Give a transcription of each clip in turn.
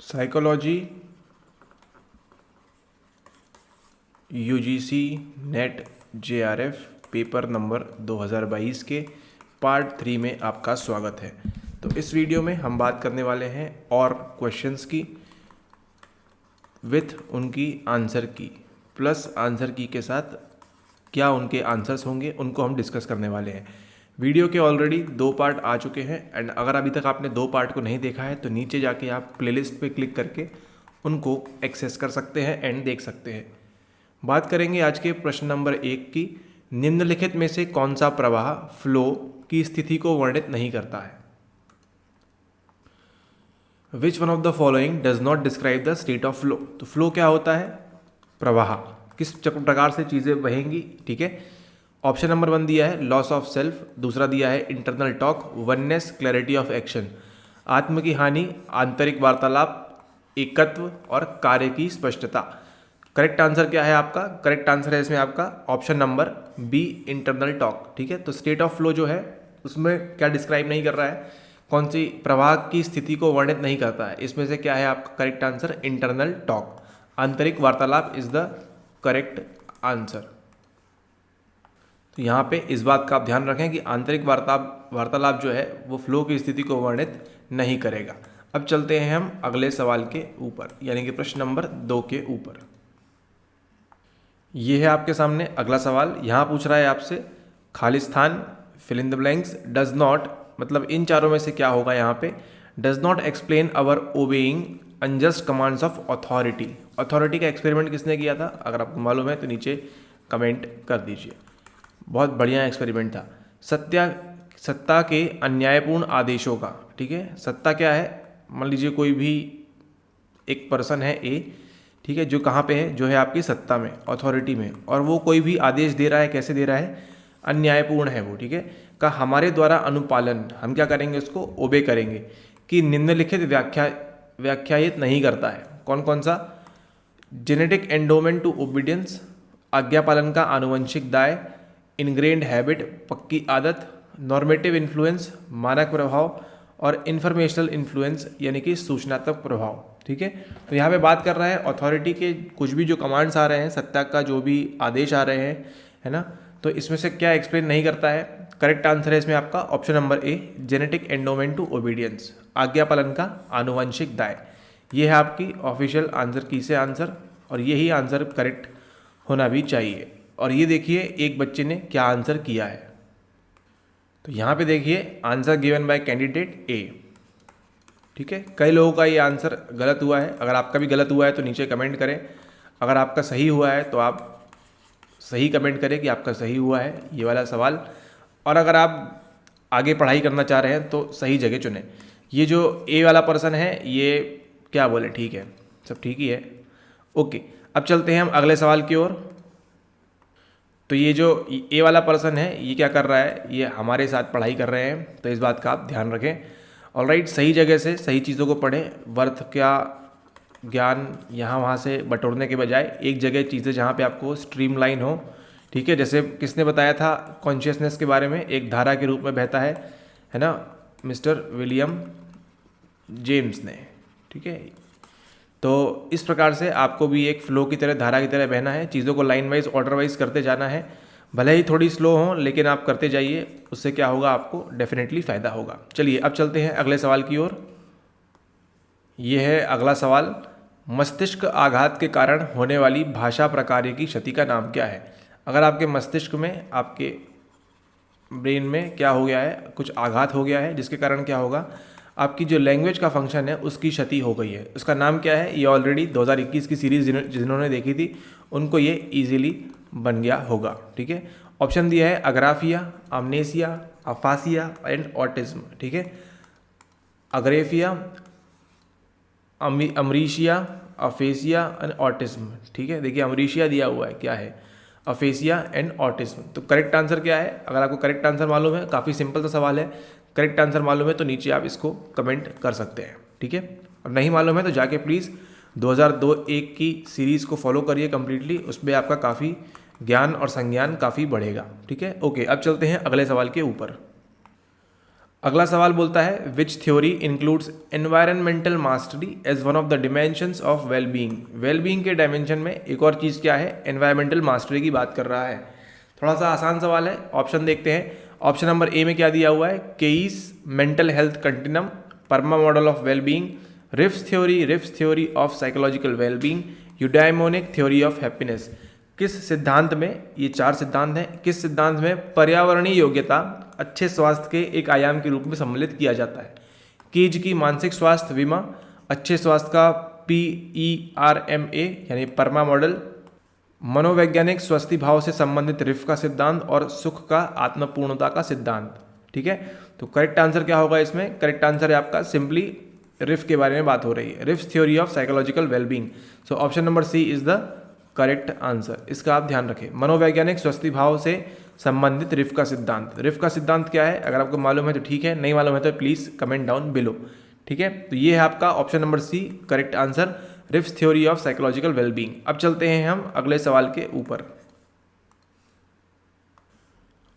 Psychology UGC net JRF paper number 2022 के part 3 में आपका स्वागत है। तो इस वीडियो में हम बात करने वाले हैं और क्वेश्चंस की विथ उनकी आंसर की प्लस आंसर की के साथ क्या उनके आंसर्स होंगे उनको हम डिस्कस करने वाले हैं। वीडियो के ऑलरेडी 2 पार्ट आ चुके हैं एंड अगर अभी तक आपने 2 पार्ट को नहीं देखा है तो नीचे जाके आप प्लेलिस्ट पे क्लिक करके उनको एक्सेस कर सकते हैं एंड देख सकते हैं। बात करेंगे आज के प्रश्न नंबर 1 की। निम्नलिखित में से कौन सा प्रवाह फ्लो की स्थिति को वर्णित नहीं करता है? Which one of the following does not describe the state of flow. तो फ्लो क्या होता है? प्रवाह, किस प्रकार से चीज़ें बहेंगी। ठीक है, ऑप्शन नंबर 1 दिया है लॉस ऑफ सेल्फ, दूसरा दिया है internal talk, oneness, clarity of action, आत्म की हानि, आंतरिक वार्तालाप, एकत्व और कार्य की स्पष्टता। करेक्ट आंसर क्या है आपका? करेक्ट आंसर है इसमें आपका option number B, internal talk. ठीक है, तो स्टेट ऑफ फ्लो जो है उसमें क्या डिस्क्राइब नहीं कर रहा है, कौन सी प्रवाह की स्थिति को वर्णित नहीं करता है। इसमें से क्या है आपका करेक्ट आंसर? इंटरनल टॉक, आंतरिक वार्तालाप इज द करेक्ट आंसर। तो यहाँ पे इस बात का आप ध्यान रखें कि आंतरिक वार्तालाप जो है वो फ्लो की स्थिति को वर्णित नहीं करेगा। अब चलते हैं हम अगले सवाल के ऊपर, यानी कि प्रश्न नंबर 2 के ऊपर। ये है आपके सामने अगला सवाल। यहाँ पूछ रहा है आपसे Khalistan, fill in the blanks, does not, मतलब इन चारों में से क्या होगा यहाँ पे? Does not explain our obeying unjust commands of authority. Authority का एक्सपेरिमेंट किसने किया था? अगर आपको मालूम है तो नीचे कमेंट कर दीजिए। बहुत बढ़िया एक्सपेरिमेंट था। सत्ता के अन्यायपूर्ण आदेशों का। ठीक है, सत्ता क्या है? मान लीजिए कोई भी एक पर्सन है ए, ठीक है, जो कहाँ पे है? जो है आपकी सत्ता में, अथॉरिटी में, और वो कोई भी आदेश दे रहा है, कैसे दे रहा है? अन्यायपूर्ण है वो। ठीक है, का हमारे द्वारा अनुपालन, हम क्या करेंगे? उसको ओबे करेंगे। कि निम्नलिखित व्याख्यायित नहीं करता है। कौन कौन सा? जेनेटिक एंडोमेंट टू ओबीडियंस, आज्ञा पालन का आनुवंशिक दाय, इनग्रेन्ड हैबिट, पक्की आदत, नॉर्मेटिव इन्फ्लुएंस, मानक प्रभाव, और इन्फॉर्मेशनल इन्फ्लुएंस यानी कि सूचनात्मक प्रभाव। ठीक है, तो यहाँ पे बात कर रहा है अथॉरिटी के कुछ भी जो कमांड्स आ रहे हैं, सत्ता का जो भी आदेश आ रहे हैं, है ना, तो इसमें से क्या एक्सप्लेन नहीं करता है? करेक्ट आंसर है इसमें आपका option number A, genetic endowment to obedience, आज्ञा पालन का आनुवंशिक दाय। ये है आपकी ऑफिशियल आंसर की से आंसर, और यही आंसर करेक्ट होना भी चाहिए। और ये देखिए एक बच्चे ने क्या आंसर किया है। तो यहाँ पे देखिए आंसर गिवन बाय कैंडिडेट ए। ठीक है, कई लोगों का ये आंसर गलत हुआ है। अगर आपका भी गलत हुआ है तो नीचे कमेंट करें। अगर आपका सही हुआ है तो आप सही कमेंट करें कि आपका सही हुआ है ये वाला सवाल। और अगर आप आगे पढ़ाई करना चाह रहे हैं तो सही जगह चुनें। ये जो ए वाला पर्सन है ये क्या बोले? ठीक है, सब ठीक ही है। ओके, अब चलते हैं हम अगले सवाल की ओर। तो ये जो ए वाला पर्सन है ये क्या कर रहा है? ये हमारे साथ पढ़ाई कर रहे हैं, तो इस बात का आप ध्यान रखें। ऑलराइट, सही जगह से सही चीज़ों को पढ़ें। वर्थ का ज्ञान यहाँ वहाँ से बटोरने के बजाय एक जगह चीज़ें जहाँ पे आपको स्ट्रीमलाइन हो। ठीक है, जैसे किसने बताया था कॉन्शियसनेस के बारे में? एक धारा के रूप में बहता है ना, मिस्टर विलियम जेम्स ने। ठीक है, तो इस प्रकार से आपको भी एक फ्लो की तरह, धारा की तरह बहना है। चीज़ों को लाइन वाइज, ऑर्डर वाइज करते जाना है। भले ही थोड़ी स्लो हो लेकिन आप करते जाइए, उससे क्या होगा? आपको डेफिनेटली फ़ायदा होगा। चलिए अब चलते हैं अगले सवाल की ओर। ये है अगला सवाल। मस्तिष्क आघात के कारण होने वाली भाषा प्रकार्य की क्षति का नाम क्या है? अगर आपके मस्तिष्क में, आपके ब्रेन में क्या हो गया है? कुछ आघात हो गया है, जिसके कारण क्या होगा? आपकी जो लैंग्वेज का फंक्शन है उसकी क्षति हो गई है। उसका नाम क्या है? ये ऑलरेडी 2021 की सीरीज़ जिन्होंने देखी थी उनको ये इजीली बन गया होगा। ठीक है, ऑप्शन दिया है अग्राफिया, अमनेसिया, अफासिया एंड ऑटिज्म। ठीक है, अग्रेफिया, अमरीशिया, अफेसिया एंड ऑटिज्म। ठीक है, देखिए अमरीशिया दिया हुआ है, क्या है? AfrAsia and autism. तो करेक्ट आंसर क्या है? अगर आपको करेक्ट आंसर मालूम है, काफ़ी सिंपल सा सवाल है, करेक्ट आंसर मालूम है तो नीचे आप इसको कमेंट कर सकते हैं। ठीक है, और नहीं मालूम है तो जाके प्लीज़ 2002-1 की सीरीज़ को फॉलो करिए कम्प्लीटली, उसमें आपका काफ़ी ज्ञान और संज्ञान काफ़ी बढ़ेगा। ठीक है, ओके, अब चलते हैं अगले सवाल के ऊपर। अगला सवाल बोलता है which theory includes environmental mastery as one of the dimensions of wellbeing. Wellbeing के डायमेंशन में एक और चीज़ क्या है, एनवायरमेंटल मास्टरी की बात कर रहा है। थोड़ा सा आसान सवाल है, ऑप्शन देखते हैं। ऑप्शन नंबर ए में क्या दिया हुआ है, Keyes mental health continuum, PERMA model of wellbeing, Ryff's theory of psychological wellbeing, eudaimonic theory of happiness. किस सिद्धांत में, ये 4 सिद्धांत हैं, किस सिद्धांत में पर्यावरणीय योग्यता अच्छे स्वास्थ्य के एक आयाम के रूप में सम्मिलित किया जाता है। कीज की मानसिक स्वास्थ्य विमा, अच्छे स्वास्थ्य का PERMA यानी परमा मॉडल, मनोवैज्ञानिक स्वस्थी भाव से संबंधित रिफ का सिद्धांत और सुख का आत्मपूर्णता का सिद्धांत। ठीक है, तो करेक्ट आंसर क्या होगा इसमें, करेक्ट आंसर है आपका सिंपली रिफ के बारे में बात हो रही है, Ryff's theory of psychological wellbeing. So option number C is the correct answer. इसका आप ध्यान रखें, मनोवैज्ञानिक स्वस्थी भाव से संबंधित रिफ का सिद्धांत। रिफ का सिद्धांत क्या है, अगर आपको मालूम है तो ठीक है, नहीं मालूम है तो प्लीज कमेंट डाउन बिलो। ठीक है, तो ये है आपका option number C correct answer, Ryff's theory of psychological wellbeing. अब चलते हैं हम अगले सवाल के ऊपर।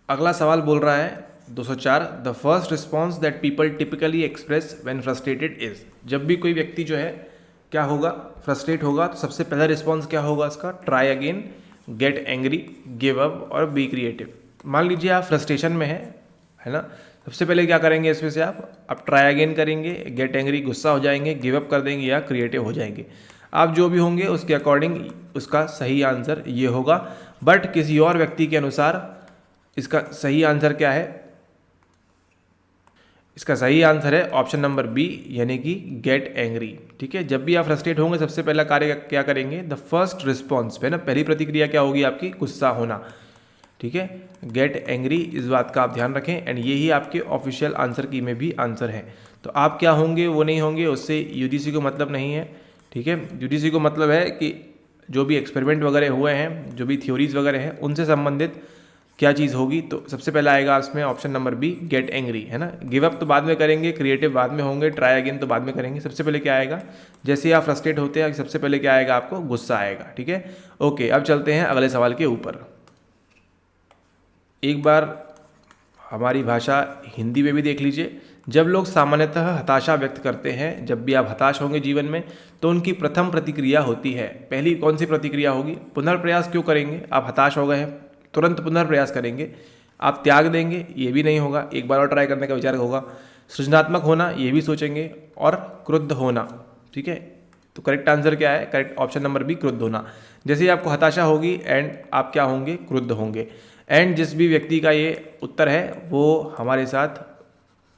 अगला सवाल बोल रहा है 204, the first response that people typically express when frustrated is. जब भी कोई व्यक्ति जो है क्या होगा, फ्रस्ट्रेट होगा, तो सबसे पहला रिस्पॉन्स क्या होगा उसका, try again, get angry, give up और बी क्रिएटिव। मान लीजिए आप फ्रस्ट्रेशन में है ना, सबसे पहले क्या करेंगे इसमें से आप ट्राई अगेन करेंगे, गेट एंग्री गुस्सा हो जाएंगे, गिव अप कर देंगे या क्रिएटिव हो जाएंगे। आप जो भी होंगे उसके अकॉर्डिंग उसका सही आंसर ये होगा। बट किसी और व्यक्ति के अनुसार इसका सही आंसर क्या है, इसका सही आंसर है ऑप्शन नंबर बी यानी कि गेट एंग्री। ठीक है, जब भी आप फ्रस्ट्रेट होंगे सबसे पहला कार्य क्या करेंगे, द फर्स्ट रिस्पॉन्स पे ना पहली प्रतिक्रिया क्या होगी आपकी, गुस्सा होना। ठीक है, गेट एंग्री, इस बात का आप ध्यान रखें। एंड यही आपके ऑफिशियल आंसर की में भी आंसर है। तो आप क्या होंगे वो नहीं होंगे, उससे यूजीसी को मतलब नहीं है। ठीक है, यूजीसी को मतलब है कि जो भी एक्सपेरिमेंट वगैरह हुए हैं, जो भी थ्योरीज वगैरह हैं, उनसे संबंधित क्या चीज़ होगी। तो सबसे पहला आएगा इसमें option number B get angry, है ना। गिव अप तो बाद में करेंगे, क्रिएटिव बाद में होंगे, ट्राई अगेन तो बाद में करेंगे। सबसे पहले क्या आएगा, जैसे ही आप फ्रस्ट्रेट होते हैं सबसे पहले क्या आएगा आपको, गुस्सा आएगा। ठीक है, ओके, अब चलते हैं अगले सवाल के ऊपर। एक बार हमारी भाषा हिंदी में भी देख लीजिए। जब लोग सामान्यतः हताशा व्यक्त करते हैं, जब भी आप हताश होंगे जीवन में, तो उनकी प्रथम प्रतिक्रिया होती है, पहली कौन सी प्रतिक्रिया होगी, पुनर्प्रयास क्यों करेंगे। आप हताश हो गए हैं, तुरंत पुनर्प्रयास करेंगे। आप त्याग देंगे, ये भी नहीं होगा, एक बार और ट्राई करने का विचार होगा। सृजनात्मक होना, ये भी सोचेंगे, और क्रुद्ध होना। ठीक है, तो करेक्ट आंसर क्या है, करेक्ट ऑप्शन नंबर बी क्रुद्ध होना। जैसे ही आपको हताशा होगी एंड आप क्या होंगे, क्रुद्ध होंगे। एंड जिस भी व्यक्ति का ये उत्तर है वो हमारे साथ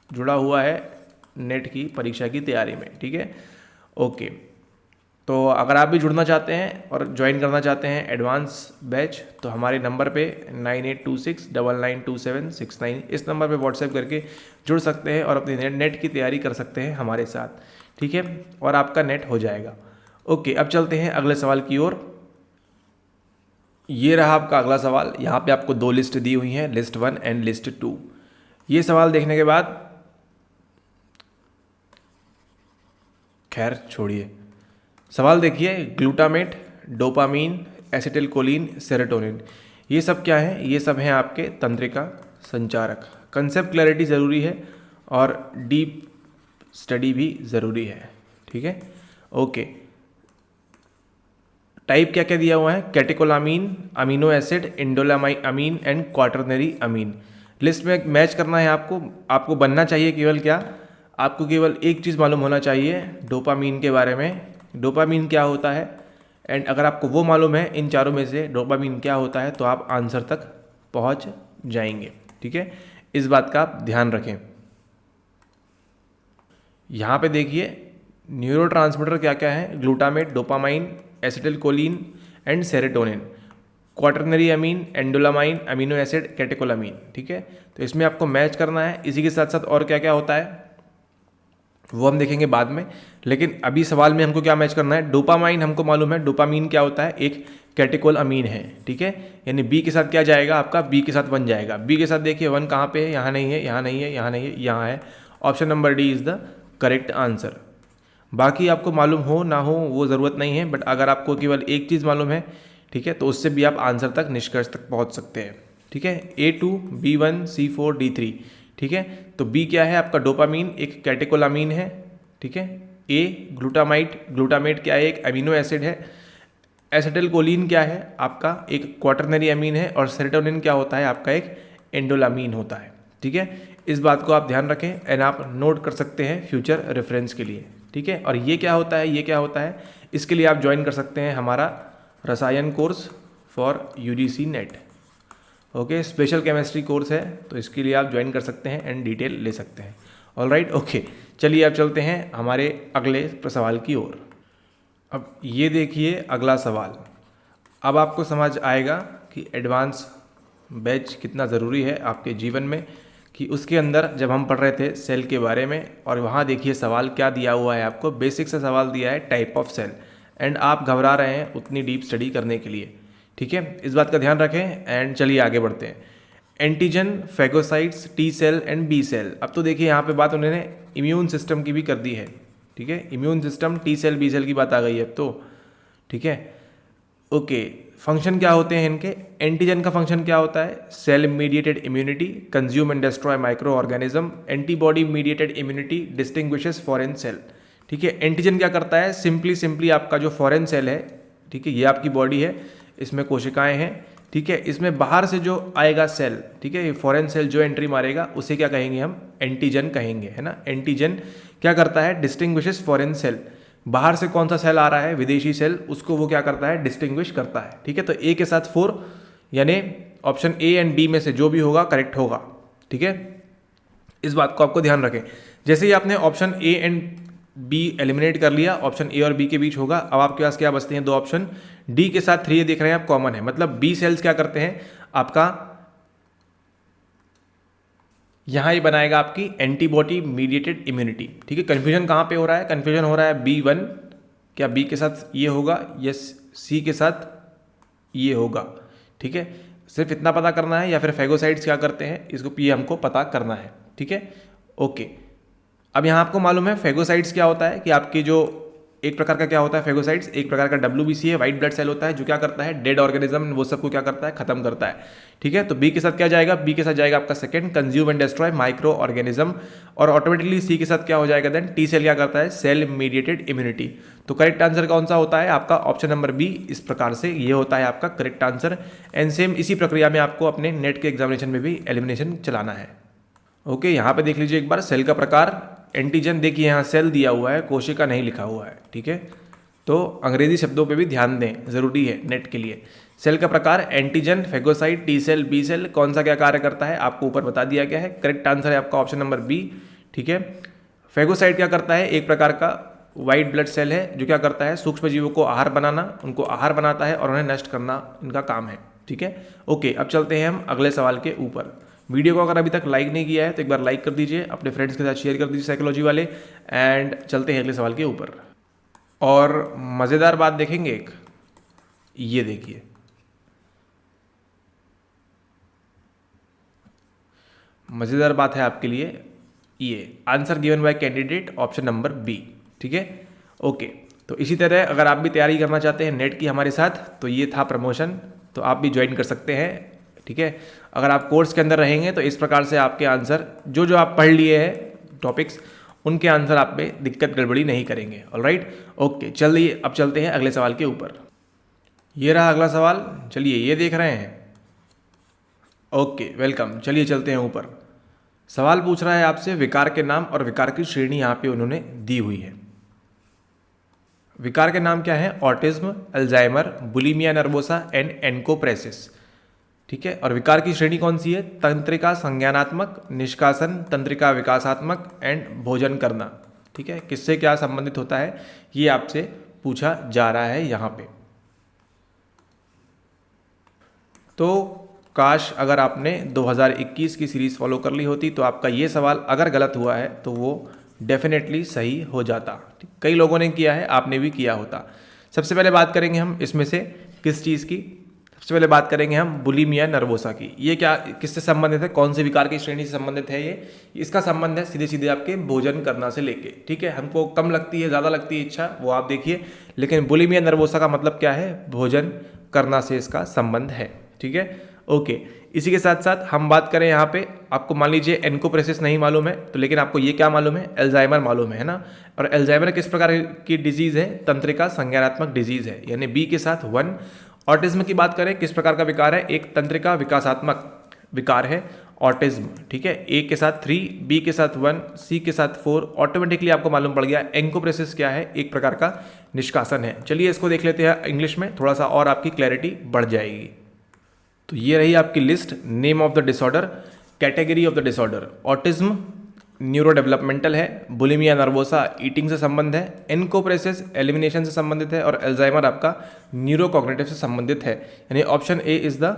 जुड़ा हुआ है नेट की परीक्षा की तैयारी में। ठीक है, ओके, तो अगर आप भी जुड़ना चाहते हैं और ज्वाइन करना चाहते हैं एडवांस बैच, तो हमारे नंबर पे 9826992769 इस नंबर पे व्हाट्सएप करके जुड़ सकते हैं और अपनी नेट की तैयारी कर सकते हैं हमारे साथ। ठीक है, और आपका नेट हो जाएगा। ओके, अब चलते हैं अगले सवाल की ओर। ये रहा आपका अगला सवाल। यहाँ पे आपको 2 लिस्ट दी हुई हैं, लिस्ट 1 एंड लिस्ट 2। ये सवाल देखने के बाद, खैर छोड़िए, सवाल देखिए, ग्लूटामेट, डोपामीन, एसिटिलकोलिन, सेरोटोनिन, ये सब क्या है, ये सब हैं आपके तंत्रिका संचारक। कंसेप्ट क्लैरिटी ज़रूरी है और डीप स्टडी भी ज़रूरी है। ठीक है, ओके, टाइप क्या क्या दिया हुआ है, catecholamine, amino acid, indolamine and quaternary amine. List में मैच करना है आपको बनना चाहिए केवल क्या, आपको केवल एक चीज़ मालूम होना चाहिए डोपामीन के बारे में, डोपामीन क्या होता है। एंड अगर आपको वो मालूम है इन चारों में से डोपामीन क्या होता है, तो आप आंसर तक पहुंच जाएंगे। ठीक है, इस बात का आप ध्यान रखें। यहाँ पे देखिए न्यूरोट्रांसमीटर क्या क्या है, glutamate, dopamine, acetylcholine and serotonin, quaternary amine, indolamine, amino acid, catecholamine. ठीक है, तो इसमें आपको मैच करना है। इसी के साथ साथ और क्या क्या होता है वो हम देखेंगे बाद में, लेकिन अभी सवाल में हमको क्या मैच करना है, डोपामाइन हमको मालूम है, डोपामीन क्या होता है, एक कैटेकोल अमीन है। ठीक है, यानी बी के साथ क्या जाएगा आपका, बी के साथ 1 जाएगा। बी के साथ देखिए 1 कहाँ पे है, यहाँ नहीं है, यहाँ नहीं है, यहाँ नहीं है, यहाँ है। Option number D is the correct answer. बाकी आपको मालूम हो ना हो वो ज़रूरत नहीं है, बट अगर आपको केवल एक चीज़ मालूम है, ठीक है, तो उससे भी आप आंसर तक, निष्कर्ष तक पहुँच सकते हैं। ठीक है, A2, B1, C4, D3। ठीक है। तो बी क्या है आपका, डोपामीन एक कैटेकोलामीन है, ठीक है। ए ग्लूटामेट क्या है, एक अमीनो एसिड है। एसिटिलकोलिन क्या है आपका, एक क्वाटरनरी अमीन है। और सेरोटोनिन क्या होता है आपका, एक एंडोलामीन होता है, ठीक है। इस बात को आप ध्यान रखें एंड आप नोट कर सकते हैं फ्यूचर रेफरेंस के लिए, ठीक है। और ये क्या होता है, ये क्या होता है, इसके लिए आप ज्वाइन कर सकते हैं हमारा रसायन course for UGC net, okay. Special chemistry course है, तो इसके लिए आप ज्वाइन कर सकते हैं एंड डिटेल ले सकते हैं। Alright, okay. चलिए अब चलते हैं हमारे अगले सवाल की ओर। अब ये देखिए अगला सवाल। अब आपको समझ आएगा कि एडवांस बैच कितना ज़रूरी है आपके जीवन में, कि उसके अंदर जब हम पढ़ रहे थे सेल के बारे में, और वहाँ देखिए सवाल क्या दिया हुआ है आपको, बेसिक से सवाल दिया है टाइप ऑफ सेल, एंड आप घबरा रहे हैं उतनी डीप स्टडी करने के लिए, ठीक है। इस बात का ध्यान रखें एंड चलिए आगे बढ़ते हैं। Antigen, phagocytes, T cell and B cell. अब तो देखिए यहाँ पे बात उन्होंने इम्यून सिस्टम की भी कर दी है, ठीक है। Immune system, T cell, B cell की बात आ गई है अब तो, ठीक है, ओके। फंक्शन क्या होते हैं इनके, एंटीजन का फंक्शन क्या होता है, cell mediated immunity, consume and destroy microorganism. Antibody mediated immunity, distinguishes foreign cell, ठीक है। एंटीजन क्या करता है, सिंपली आपका जो फॉरेन सेल है, ठीक है, ये आपकी बॉडी है, इसमें कोशिकाएं हैं, ठीक है। इसमें बाहर से जो आएगा सेल, ठीक है, ये फॉरेन सेल जो एंट्री मारेगा उसे क्या कहेंगे हम, एंटीजन कहेंगे, है ना। एंटीजन क्या करता है, डिस्टिंग्विशेस फॉरेन सेल। बाहर से कौन सा सेल आ रहा है, विदेशी सेल, उसको वो क्या करता है, डिस्टिंग्विश करता है, ठीक है। तो ए के साथ 4, यानी ऑप्शन ए एंड बी में से जो भी होगा करेक्ट होगा, ठीक है। इस बात को आपको ध्यान रखें। जैसे ही आपने option A and B eliminate कर लिया, ऑप्शन ए और बी के बीच होगा। अब आपके पास क्या बचते हैं, 2 ऑप्शन, डी के साथ 3 देख रहे हैं आप, कॉमन है, मतलब बी सेल्स क्या करते हैं आपका, यहां ये बनाएगा आपकी एंटीबॉडी मीडिएटेड इम्यूनिटी, ठीक है। कंफ्यूजन कहां पे हो रहा है, कंफ्यूजन हो रहा है B1, क्या बी के साथ ये होगा, यस सी के साथ ये होगा, ठीक है। सिर्फ इतना पता करना है, या फिर फेगोसाइट्स क्या करते हैं, इसको ये हमको पता करना है, ठीक है, ओके। अब यहाँ आपको मालूम है फेगोसाइट्स क्या होता है, कि आपकी जो एक प्रकार का क्या होता है फेगोसाइट्स, एक प्रकार का WBC है, वाइट ब्लड सेल होता है, जो क्या करता है, डेड ऑर्गेनिज्म वो सबको क्या करता है, खत्म करता है, ठीक है। तो बी के साथ क्या जाएगा, बी के साथ जाएगा आपका second, consume and destroy micro organism. और ऑटोमेटिकली सी के साथ क्या हो जाएगा देन, टी सेल क्या करता है, सेल मीडिएटेड इम्यूनिटी। तो करेक्ट आंसर कौन सा होता है आपका, ऑप्शन नंबर बी। इस प्रकार से ये होता है आपका करेक्ट आंसर। एंड सेम इसी प्रक्रिया में आपको अपने नेट के एग्जामिनेशन में भी एलिमिनेशन चलाना है, ओके। यहाँ पे देख लीजिए एक बार सेल का प्रकार, एंटीजन देखिए यहाँ सेल दिया हुआ है, कोशिका नहीं लिखा हुआ है, ठीक है। तो अंग्रेजी शब्दों पे भी ध्यान दें, ज़रूरी है नेट के लिए। सेल का प्रकार antigen, phagocyte, T cell, B cell, कौन सा क्या कार्य करता है आपको ऊपर बता दिया गया है। करेक्ट आंसर है आपका ऑप्शन नंबर बी, ठीक है। फेगोसाइट क्या करता है, एक प्रकार का वाइट ब्लड सेल है, जो क्या करता है, सूक्ष्म जीवों को आहार बनाना, उनको आहार बनाता है और उन्हें नष्ट करना इनका काम है, ठीक है, ओके। अब चलते हैं हम अगले सवाल के ऊपर। वीडियो को अगर अभी तक लाइक नहीं किया है तो एक बार लाइक कर दीजिए, अपने फ्रेंड्स के साथ शेयर कर दीजिए साइकोलॉजी वाले, एंड चलते हैं अगले सवाल के ऊपर। और मज़ेदार बात देखेंगे एक, ये देखिए, मज़ेदार बात है आपके लिए, ये answer given by candidate option number B, ठीक है, ओके। तो इसी तरह अगर आप भी तैयारी करना चाहते हैं नेट की हमारे साथ, तो ये था प्रमोशन, तो आप भी ज्वाइन कर सकते हैं, ठीक है। अगर आप कोर्स के अंदर रहेंगे तो इस प्रकार से आपके आंसर जो आप पढ़ लिए हैं टॉपिक्स, उनके आंसर आप पे दिक्कत गड़बड़ी नहीं करेंगे, ऑलराइट, ओके। चलिए अब चलते हैं अगले सवाल के ऊपर। ये रहा अगला सवाल, चलिए ये देख रहे हैं, ओके, वेलकम। चलिए चलते हैं ऊपर। सवाल पूछ रहा है आपसे विकार के नाम और विकार की श्रेणी यहाँ पे उन्होंने दी हुई है। विकार के नाम क्या है, autism, Alzheimer, bulimia nervosa and encopresis, ठीक है। और विकार की श्रेणी कौन सी है, तंत्रिका संज्ञानात्मक, निष्कासन, तंत्रिका विकासात्मक एंड भोजन करना, ठीक है। किससे क्या संबंधित होता है ये आपसे पूछा जा रहा है यहाँ पे। तो काश अगर आपने 2021 की सीरीज फॉलो कर ली होती तो आपका ये सवाल अगर गलत हुआ है तो वो डेफिनेटली सही हो जाता। कई लोगों ने किया है, आपने भी किया होता। सबसे पहले बात करेंगे हम इसमें से किस चीज़ की, सबसे पहले बात करेंगे हम बुलिमिया नर्वोसा की। ये क्या किससे संबंधित है, कौन से विकार की श्रेणी से संबंधित है ये, इसका संबंध है सीधे सीधे आपके भोजन करना से लेके, ठीक है। हमको कम लगती है ज़्यादा लगती है इच्छा, वो आप देखिए, लेकिन बुलिमिया नर्वोसा का मतलब क्या है, भोजन करना से इसका संबंध है, ठीक है, ओके, इसी के साथ साथ हम बात करें यहाँ पे, आपको मान लीजिए एन्कोप्रेसिस नहीं मालूम है तो लेकिन आपको ये क्या मालूम है, एल्जाइमर मालूम है ना। और एल्जाइमर किस प्रकार की डिजीज़ है, तंत्रिका संज्ञानात्मक डिजीज़ है, यानी बी के साथ 1। ऑटिज्म की बात करें किस प्रकार का विकार है, एक तंत्रिका विकासात्मक विकार है ऑटिज्म, ठीक है। ए के साथ 3, बी के साथ 1, सी के साथ 4। ऑटोमेटिकली आपको मालूम पड़ गया एन्कोप्रेसिस क्या है, एक प्रकार का निष्कासन है। चलिए इसको देख लेते हैं इंग्लिश में, थोड़ा सा और आपकी क्लैरिटी बढ़ जाएगी। तो ये रही आपकी list, name of the disorder, category of the disorder, autism neuro developmental है, बुलिमिया नर्वोसा ईटिंग से संबंध है, एन्कोप्रेसिस एलिमिनेशन से संबंधित है, और एल्जाइमर आपका न्यूरोकॉग्निटिव से संबंधित है, यानी option A is the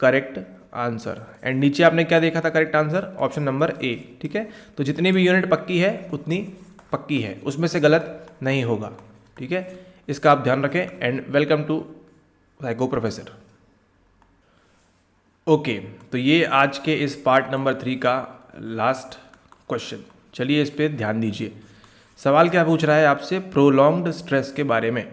correct answer. And नीचे आपने क्या देखा था करेक्ट आंसर, ऑप्शन नंबर ए, ठीक है। तो जितनी भी यूनिट पक्की है उतनी पक्की है, उसमें से गलत नहीं होगा, ठीक है। इसका आप ध्यान रखें। And welcome to psycho professor. Okay, तो ये आज के इस पार्ट नंबर 3 का लास्ट क्वेश्चन। चलिए इस पे ध्यान दीजिए। सवाल क्या पूछ रहा है आपसे, प्रोलॉन्ग्ड स्ट्रेस के बारे में।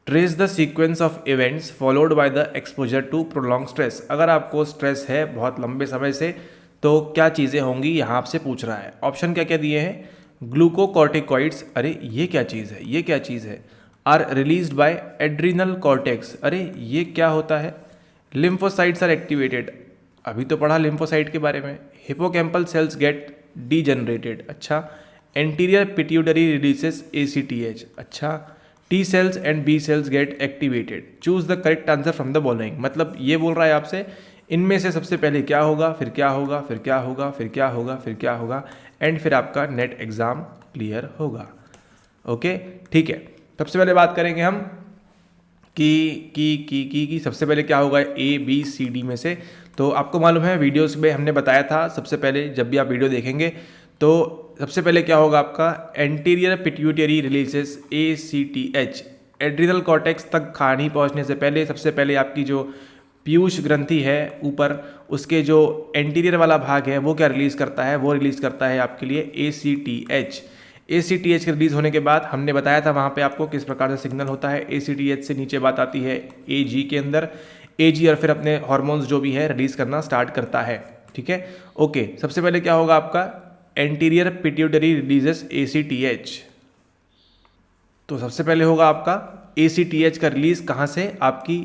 Trace the sequence of events followed by the exposure to prolong stress. अगर आपको स्ट्रेस है बहुत लंबे समय से तो क्या चीज़ें होंगी, यहाँ आपसे पूछ रहा है। ऑप्शन क्या क्या दिए हैं, ग्लूकोकॉर्टिकॉइड्स, अरे ये क्या चीज़ है, ये क्या चीज़ है। Are released by adrenal cortex, अरे ये क्या होता है। लिम्फोसाइट्स आर एक्टिवेटेड, अभी तो पढ़ा लिम्फोसाइट के बारे में। हिपोकैम्पल सेल्स गेट डीजनरेटेड, अच्छा। एंटीरियर पिट्यूटरी रिलीजेस ACTH, अच्छा। T cells and B cells get activated. Choose the correct answer from the following। मतलब ये बोल रहा है आपसे इनमें से सबसे पहले क्या होगा, फिर क्या होगा, फिर क्या होगा, फिर क्या होगा, फिर क्या होगा, एंड फिर आपका नेट एग्जाम क्लियर होगा। ओके, ठीक है। सबसे पहले बात करेंगे हम की सबसे पहले क्या होगा ABCD में से। तो आपको मालूम है वीडियोस में हमने बताया था, सबसे पहले जब भी आप वीडियो देखेंगे तो सबसे पहले क्या होगा आपका anterior pituitary releases ACTH। Adrenal cortex तक कहानी पहुंचने से पहले सबसे पहले आपकी जो पीयूष ग्रंथि है ऊपर, उसके जो एंटीरियर वाला भाग है वो क्या रिलीज़ करता है, वो रिलीज़ करता है आपके लिए ACTH। ACTH के रिलीज़ होने के बाद हमने बताया था वहाँ पे आपको किस प्रकार से सिग्नल होता है। ACTH से नीचे बात आती है AG के अंदर, AG और फिर अपने हार्मोन्स जो भी है रिलीज़ करना स्टार्ट करता है, ठीक है। ओके, सबसे पहले क्या होगा आपका एंटीरियर पिट्यूटरी रिलीजेस ACTH। तो सबसे पहले होगा आपका ACTH का रिलीज कहाँ से, आपकी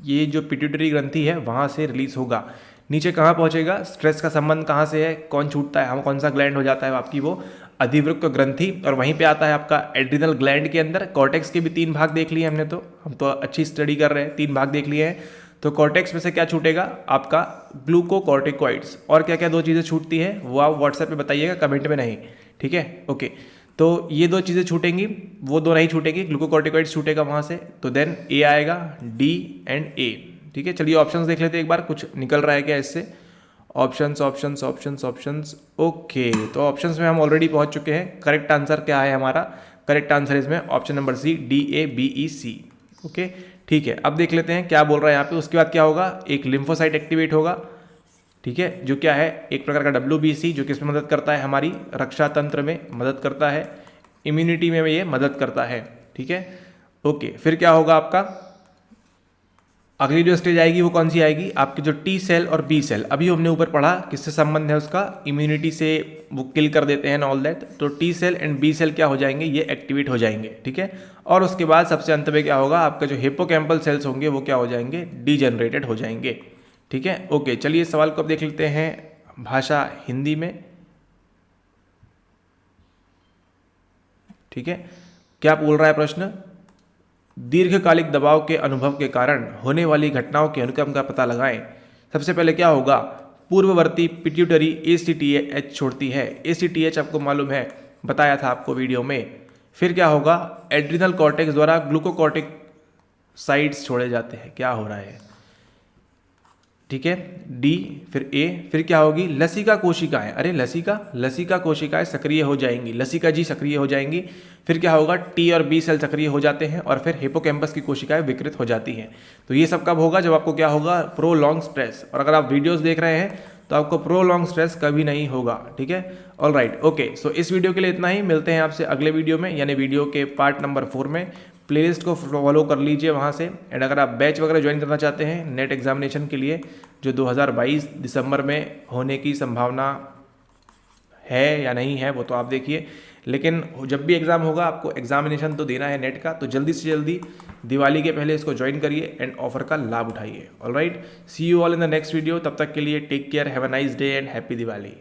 ये जो पिट्यूटरी ग्रंथि है वहाँ से रिलीज होगा। नीचे कहाँ पहुँचेगा, स्ट्रेस का संबंध कहाँ से है, कौन छूटता है, हम कौन सा ग्लैंड हो जाता है आपकी वो अधिवृक्क ग्रंथि, और वहीं पे आता है आपका एड्रिनल ग्लैंड के अंदर। कॉर्टेक्स के भी 3 भाग देख लिए हमने, तो हम तो अच्छी स्टडी कर रहे हैं, 3 भाग देख लिए हैं। तो कॉर्टेक्स में से क्या छूटेगा आपका ग्लूकोकॉर्टिकॉइड्स, और क्या क्या 2 चीज़ें छूटती है वो आप व्हाट्सएप पे बताइएगा, कमेंट में नहीं, ठीक है। ओके, तो ये 2 चीज़ें छूटेंगी, वो 2 नहीं छूटेंगी, ग्लूकोकॉर्टिकॉइड्स छूटेगा वहाँ से, तो देन A आएगा, D एंड A, ठीक है। चलिए ऑप्शंस देख लेते हैं एक बार, कुछ निकल रहा है क्या इससे। Options options options options okay, तो ऑप्शंस में हम ऑलरेडी पहुँच चुके हैं। करेक्ट आंसर क्या है हमारा, करेक्ट आंसर इसमें option number C, DABEC। Okay, ठीक है। अब देख लेते हैं क्या बोल रहा है यहाँ पे। उसके बाद क्या होगा, एक लिम्फोसाइट एक्टिवेट होगा, ठीक है, जो क्या है एक प्रकार का WBC, जो किसमें मदद करता है, हमारी रक्षा तंत्र में मदद करता है, इम्यूनिटी में ये मदद करता है, ठीक है। ओके, फिर क्या होगा आपका अगली जो स्टेज आएगी वो कौन सी आएगी, आपकी जो T सेल और B सेल, अभी हमने ऊपर पढ़ा किससे संबंध है उसका, इम्यूनिटी से वो किल कर देते हैं ऑल दैट। तो T cell and B cell क्या हो जाएंगे, ये एक्टिवेट हो जाएंगे, ठीक है। और उसके बाद सबसे अंत में क्या होगा, आपका जो हिपोकैम्पल सेल्स होंगे वो क्या हो जाएंगे, डीजनरेटेड हो जाएंगे, ठीक है। ओके, चलिए इस सवाल को अब देख लेते हैं भाषा हिंदी में, ठीक है। क्या बोल रहा है प्रश्न, दीर्घकालिक दबाव के अनुभव के कारण होने वाली घटनाओं के अनुक्रम का पता लगाएं। सबसे पहले क्या होगा, पूर्ववर्ती पिट्यूटरी ACTH छोड़ती है, ACTH आपको मालूम है, बताया था आपको वीडियो में। फिर क्या होगा, एड्रिनल कॉर्टेक्स द्वारा ग्लूकोकॉर्टिक साइड्स छोड़े जाते हैं, क्या हो रहा है, ठीक है, D, फिर A, फिर क्या होगी, लसिका कोशिकाएं, अरे लसिका कोशिकाएं सक्रिय हो जाएंगी, लसिका जी सक्रिय हो जाएंगी। फिर क्या होगा, T और B सेल सक्रिय हो जाते हैं, और फिर हिपोकैम्पस की कोशिकाएं विकृत हो जाती हैं। तो ये सब कब होगा, जब आपको क्या होगा, प्रोलॉन्ग स्ट्रेस। और अगर आप वीडियोस देख रहे हैं तो आपको प्रोलॉन्ग स्ट्रेस कभी नहीं होगा, ठीक है। ऑल राइट, ओके, सो इस वीडियो के लिए इतना ही, मिलते हैं आपसे अगले वीडियो में, यानी वीडियो के पार्ट नंबर 4 में। प्लेलिस्ट को फॉलो कर लीजिए वहाँ से। एंड अगर आप बैच वगैरह ज्वाइन करना चाहते हैं नेट एग्जामिनेशन के लिए जो 2022 दिसंबर में होने की संभावना है या नहीं है वो तो आप देखिए, लेकिन जब भी एग्ज़ाम होगा आपको एग्जामिनेशन तो देना है नेट का, तो जल्दी से जल्दी दिवाली के पहले इसको ज्वाइन करिए एंड ऑफर का लाभ उठाइए। Alright, see you all in the next video. तब तक के लिए take care, have a nice day and happy Diwali.